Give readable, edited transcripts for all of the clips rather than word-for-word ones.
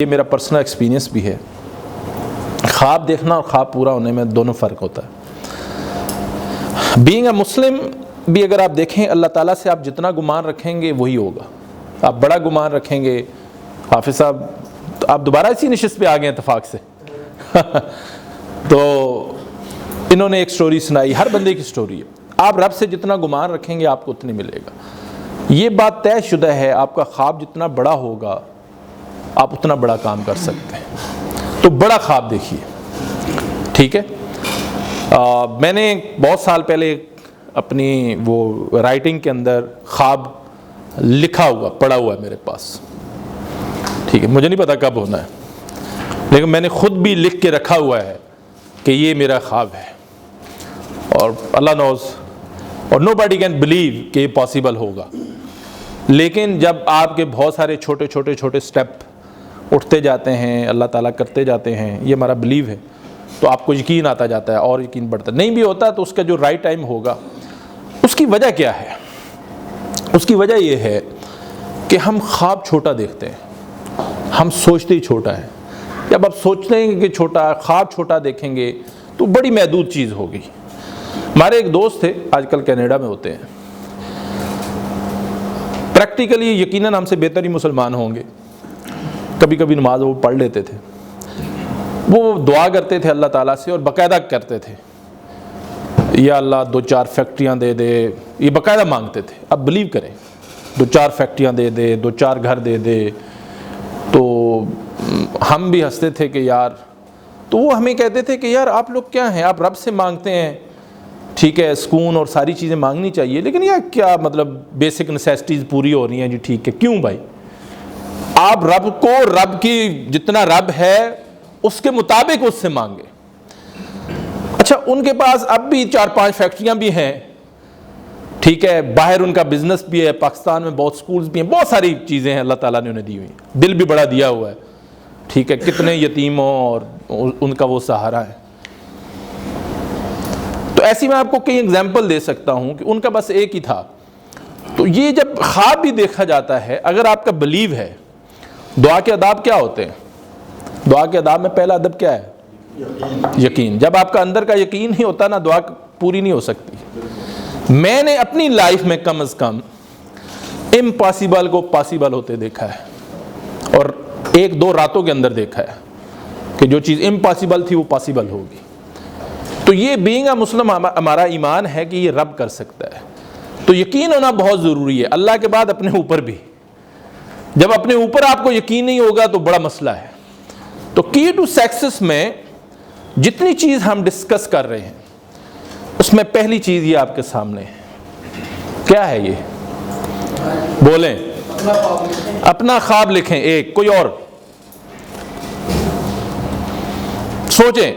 یہ میرا personal experience بھی ہے. خواب دیکھنا اور خواب پورا ہونے میں دونوں فرق ہوتا ہے. بینگ اے مسلم بھی اگر آپ دیکھیں، اللہ تعالیٰ سے آپ جتنا گمان رکھیں گے وہی ہوگا. آپ بڑا گمان رکھیں گے. حافظ صاحب آپ دوبارہ اسی نشست پہ آ گئے اتفاق سے. تو انہوں نے ایک سٹوری سنائی، ہر بندے کی سٹوری ہے. آپ رب سے جتنا گمان رکھیں گے آپ کو اتنے ملے گا. یہ بات طے شدہ ہے، آپ کا خواب جتنا بڑا ہوگا آپ اتنا بڑا کام کر سکتے ہیں. تو بڑا خواب دیکھیے، ٹھیک ہے. میں نے بہت سال پہلے اپنی وہ رائٹنگ کے اندر خواب لکھا ہوا پڑا ہوا ہے میرے پاس، ٹھیک ہے. مجھے نہیں پتا کب ہونا ہے، لیکن میں نے خود بھی لکھ کے رکھا ہوا ہے کہ یہ میرا خواب ہے. اور اللہ نوز اور نو باڈی کین بلیو کہ یہ پاسبل ہوگا. لیکن جب آپ کے بہت سارے چھوٹے چھوٹے چھوٹے سٹیپ اٹھتے جاتے ہیں، اللہ تعالیٰ کرتے جاتے ہیں، یہ ہمارا بلیو ہے، تو آپ کو یقین آتا جاتا ہے اور یقین بڑھتا. نہیں بھی ہوتا تو اس کا جو رائٹ ٹائم ہوگا. اس کی وجہ کیا ہے؟ اس کی وجہ یہ ہے کہ ہم خواب چھوٹا دیکھتے ہیں، ہم سوچتے ہی چھوٹا ہے. جب آپ سوچتے ہیں کہ چھوٹا، خواب چھوٹا دیکھیں گے تو بڑی محدود چیز ہوگی. ہمارے ایک دوست تھے، آج کل کینیڈا میں ہوتے ہیں. پریکٹیکلی یقیناً ہم سے بہتر ہی مسلمان ہوں گے. کبھی کبھی نماز وہ پڑھ لیتے تھے. وہ دعا کرتے تھے اللہ تعالیٰ سے اور باقاعدہ کرتے تھے، یا اللہ 2-4 فیکٹریاں دے دے. یہ باقاعدہ مانگتے تھے. اب بلیو کریں، 2-4 فیکٹریاں دے دے، 2-4 گھر دے دے. تو ہم بھی ہنستے تھے کہ یار. تو وہ ہمیں کہتے تھے کہ یار آپ لوگ کیا ہیں، آپ رب سے مانگتے ہیں، ٹھیک ہے، سکون اور ساری چیزیں مانگنی چاہیے، لیکن یہ کیا مطلب بیسک نیسیسٹیز پوری ہو رہی ہیں جی، ٹھیک ہے. کیوں بھائی؟ آپ رب کو، رب کی جتنا رب ہے اس کے مطابق اس سے مانگے. اچھا، ان کے پاس اب بھی 4-5 فیکٹریاں بھی ہیں، ٹھیک ہے، باہر ان کا بزنس بھی ہے، پاکستان میں بہت سکولز بھی ہیں، بہت ساری چیزیں ہیں اللہ تعالیٰ نے انہیں دی ہوئی. دل بھی بڑا دیا ہوا ہے، ٹھیک ہے. کتنے یتیموں اور ان کا وہ سہارا ہے. تو ایسی میں آپ کو کئی اگزامپل دے سکتا ہوں کہ ان کا بس ایک ہی تھا. تو یہ جب خواب بھی دیکھا جاتا ہے، اگر آپ کا بلیو ہے. دعا کے آداب کیا ہوتے ہیں؟ دعا کے آداب میں پہلا ادب کیا ہے؟ یقین. جب آپ کا اندر کا یقین نہیں ہوتا نا، دعا پوری نہیں ہو سکتی. میں نے اپنی لائف میں کم از کم امپاسبل کو پاسبل ہوتے دیکھا ہے، اور 1-2 راتوں کے اندر دیکھا ہے کہ جو چیز امپاسبل تھی وہ پاسبل ہوگی. تو یہ بینگ اے مسلم ہمارا ایمان ہے کہ یہ رب کر سکتا ہے. تو یقین ہونا بہت ضروری ہے، اللہ کے بعد اپنے اوپر بھی. جب اپنے اوپر آپ کو یقین نہیں ہوگا تو بڑا مسئلہ ہے. تو کی ٹو سکسیس میں جتنی چیز ہم ڈسکس کر رہے ہیں اس میں پہلی چیز یہ آپ کے سامنے ہے. کیا ہے یہ؟ بولیں. اپنا خواب لکھیں. ایک کوئی اور سوچیں.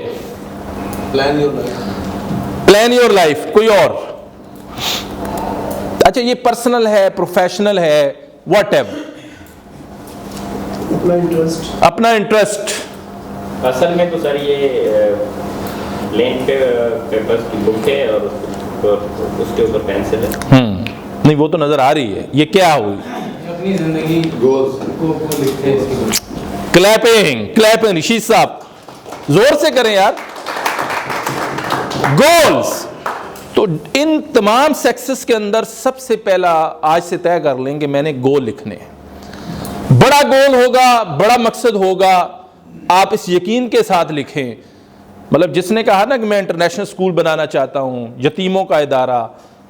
Plan your life. کوئی اور؟ اچھا، یہ پرسنل ہے، پروفیشنل ہے، واٹ ایور. اپنا انٹرسٹ. اصل میں تو سر یہ لینڈ پیپرز کی بک ہے اور اس کے اوپر پینسل ہے. نہیں، وہ تو نظر آ رہی ہے. یہ کیا ہوئی؟ اپنی زندگی گولز کو لکھتے ہیں. کلیپنگ رشید صاحب زور سے کریں یار. گولز. تو ان تمام سکسیس کے اندر سب سے پہلا آج سے طے کر لیں کہ میں نے گول لکھنے ہیں. بڑا گول ہوگا، بڑا مقصد ہوگا، آپ اس یقین کے ساتھ لکھیں. مطلب جس نے کہا نا کہ میں انٹرنیشنل سکول بنانا چاہتا ہوں، یتیموں کا ادارہ،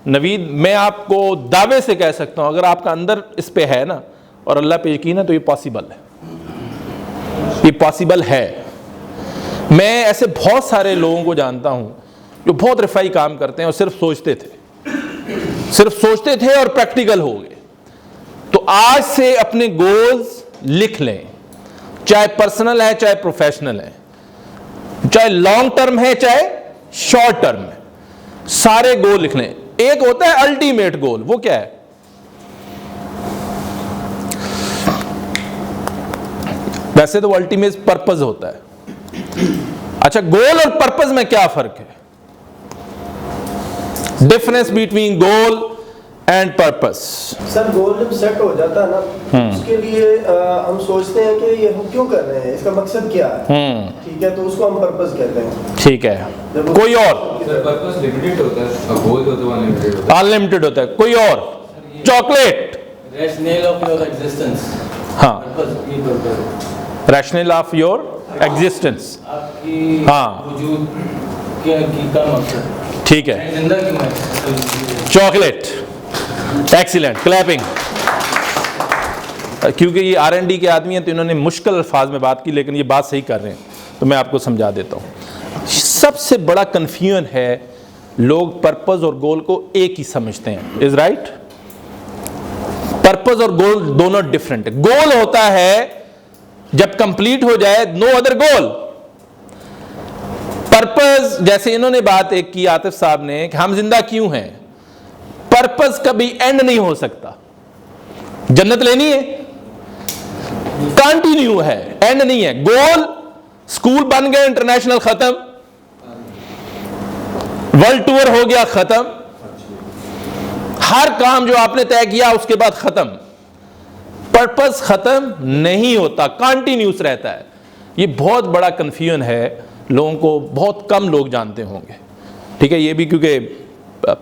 نوید، میں آپ کو دعوے سے کہہ سکتا ہوں اگر آپ کا اندر اس پہ ہے نا اور اللہ پہ یقین ہے تو یہ پاسبل ہے. یہ پاسبل ہے. میں ایسے بہت سارے لوگوں کو جانتا ہوں جو بہت رفائی کام کرتے ہیں اور صرف سوچتے تھے اور پریکٹیکل ہو گئے. تو آج سے اپنے گولز لکھ لیں، چاہے پرسنل ہے چاہے پروفیشنل ہے، چاہے لانگ ٹرم ہے چاہے شارٹ ٹرم ہے. سارے گول لکھ لیں. ایک ہوتا ہے الٹیمیٹ گول. وہ کیا ہے؟ ویسے تو الٹیمیٹ پرپز ہوتا ہے. اچھا، گول اور پرپز میں کیا فرق ہے؟ Difference between goal and purpose. Sir goal جب سیٹ ہو جاتا ہے نا اس کے لیے ہم سوچتے ہیں کہ یہ ہم کیوں کر رہے ہیں, اس کا مقصد کیا ہے, ٹھیک ہے, تو اس کو ہم پرپس کہتے ہیں. ٹھیک ہے, کوئی اور؟ پرپس لمیٹڈ ہوتا ہے, گول ہوتا ہے انلمیٹڈ ہوتا ہے. انلمیٹڈ ہوتا ہے. کوئی اور؟ Chocolate. Rational of your existence. ہاں, پرپس یہ purpose rational of your existence. آپ کی ہاں, وجود کا مقصد. ٹھیک ہے, زندگی میں چاکلیٹ. Excellent, clapping. کیونکہ یہ R&D کے آدمی ہیں تو انہوں نے مشکل الفاظ میں بات کی, لیکن یہ بات صحیح کر رہے ہیں, تو میں آپ کو سمجھا دیتا ہوں. سب سے بڑا کنفیوژن ہے, لوگ پرپز اور گول کو ایک ہی سمجھتے ہیں. Is right? پرپز اور گول دونوں ڈفرینٹ ہے. گول ہوتا ہے جب کمپلیٹ ہو جائے, نو ادر گول. پرپز جیسے انہوں نے بات ایک کی عاطف صاحب نے کہ ہم زندہ کیوں ہیں, پرپز کبھی اینڈ نہیں ہو سکتا. جنت لینی ہے, کنٹینیو ہے, اینڈ نہیں ہے. گول اسکول بن گئے انٹرنیشنل, ختم. ورلڈ ٹور ہو گیا, ختم. ہر کام جو آپ نے طے کیا اس کے بعد ختم. پرپز ختم نہیں ہوتا, کنٹینیوس رہتا ہے. یہ بہت بڑا کنفیوژن ہے, لوگوں کو بہت کم لوگ جانتے ہوں گے. ٹھیک ہے, یہ بھی کیونکہ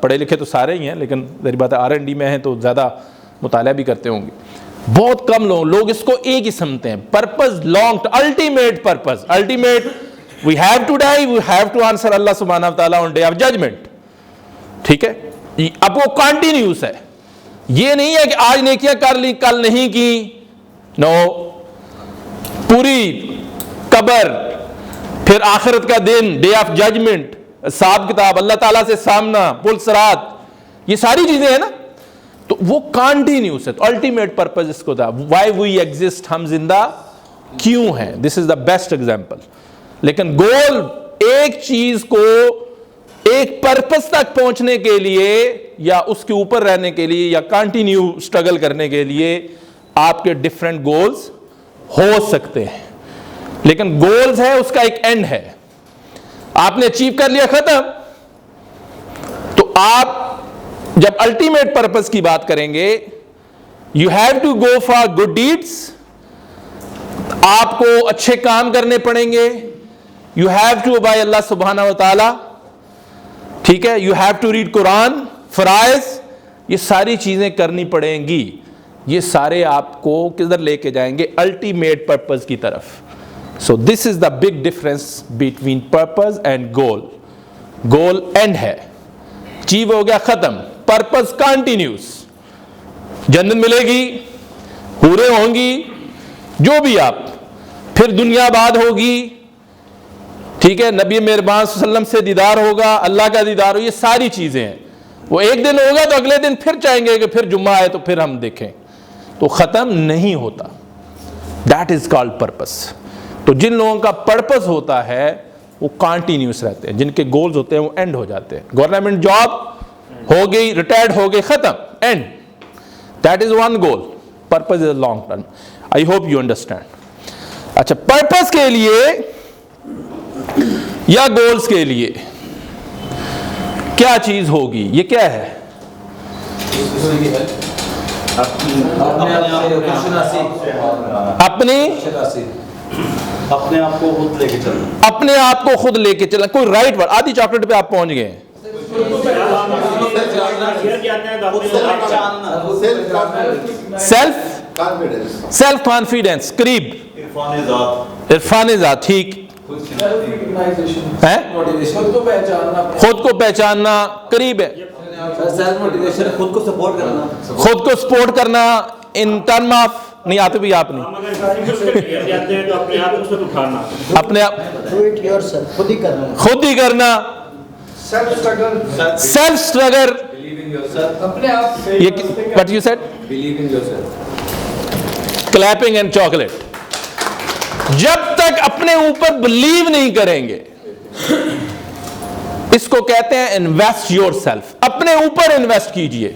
پڑھے لکھے تو سارے ہی ہیں, لیکن ظاہر بات ہے R&D میں ہیں تو زیادہ مطالعہ بھی کرتے ہوں گے. بہت کم لوگ اس کو ایک ہی سمجھتے ہیں. Purpose long, ultimate purpose, ultimate we have to die, we have to answer اللہ سبحانہ و تعالیٰ آن ڈے آف ججمنٹ. ٹھیک ہے, اب وہ کنٹینیوس ہے. یہ نہیں ہے کہ آج نیکیاں کر لی کل نہیں کی. نو, پوری قبر, پھر آخرت کا دن, ڈے آف ججمنٹ, حساب کتاب, اللہ تعالیٰ سے سامنا, پل صراط, یہ ساری چیزیں ہیں نا, تو وہ کنٹینیوس ہے. تو الٹیمیٹ پرپز اس کو تھا, وائی وی ایگزسٹ, ہم زندہ کیوں ہیں. دس از دا بیسٹ ایگزامپل. لیکن گول ایک چیز کو ایک پرپز تک پہنچنے کے لیے یا اس کے اوپر رہنے کے لیے یا کنٹینیو اسٹرگل کرنے کے لیے آپ کے ڈفرینٹ گولز ہو سکتے ہیں, لیکن گولز ہے اس کا ایک اینڈ ہے. آپ نے اچیو کر لیا, ختم. تو آپ جب الٹیمیٹ پرپز کی بات کریں گے, you have to go for good deeds, آپ کو اچھے کام کرنے پڑیں گے. یو ہیو ٹو اوبے اللہ سبحانہ و تعالی. ٹھیک ہے, یو ہیو ٹو ریڈ قرآن, فرائض, یہ ساری چیزیں کرنی پڑیں گی. یہ سارے آپ کو کدھر لے کے جائیں گے, الٹیمیٹ پرپز کی طرف. So this is the big difference between purpose and goal. Goal end ہے, اچیو ہو گیا, ختم. پرپز کنٹینیوس, جنت ملے گی, حوریں ہوں گی, جو بھی آپ, پھر دنیا بعد ہوگی. ٹھیک ہے, نبی مہربان صلی اللہ علیہ وسلم سے دیدار ہوگا, اللہ کا دیدار ہو, یہ ساری چیزیں ہیں. وہ ایک دن ہوگا تو اگلے دن پھر چاہیں گے کہ پھر جمعہ آئے تو پھر ہم دیکھیں, تو ختم نہیں ہوتا. That is called purpose. تو جن لوگوں کا پرپز ہوتا ہے وہ کنٹینیوس رہتے ہیں, جن کے گولز ہوتے ہیں وہ اینڈ ہو جاتے ہیں. گورنمنٹ جاب ہو گئی, ریٹائرڈ ہو گئی, ختم, and. That is one goal. Purpose is long term. I hope you understand. اچھا, پرپز کے لیے یا گولز کے لیے کیا چیز ہوگی, یہ کیا ہے؟ اپنے آپ کو خود لے کے چلنا. اپنے آپ کو خود لے کے چلنا. کوئی رائٹ ورڈ, آدھی چاکلیٹ پہ آپ پہنچ گئے. سیلف کانفیڈنس, قریب. عرفان ذات, ٹھیک. خود کو پہچاننا, قریب ہے. خود کو سپورٹ کرنا. خود کو سپورٹ کرنا ان ٹرم آف, نہیں آتے بھی آپ نہیں, اپنے آپ خود ہی کرنا. Self struggle, what you said? Clapping and chocolate. جب تک اپنے اوپر بلیو نہیں کریں گے, اس کو کہتے ہیں انویسٹ یور سیلف. اپنے اوپر انویسٹ کیجئے.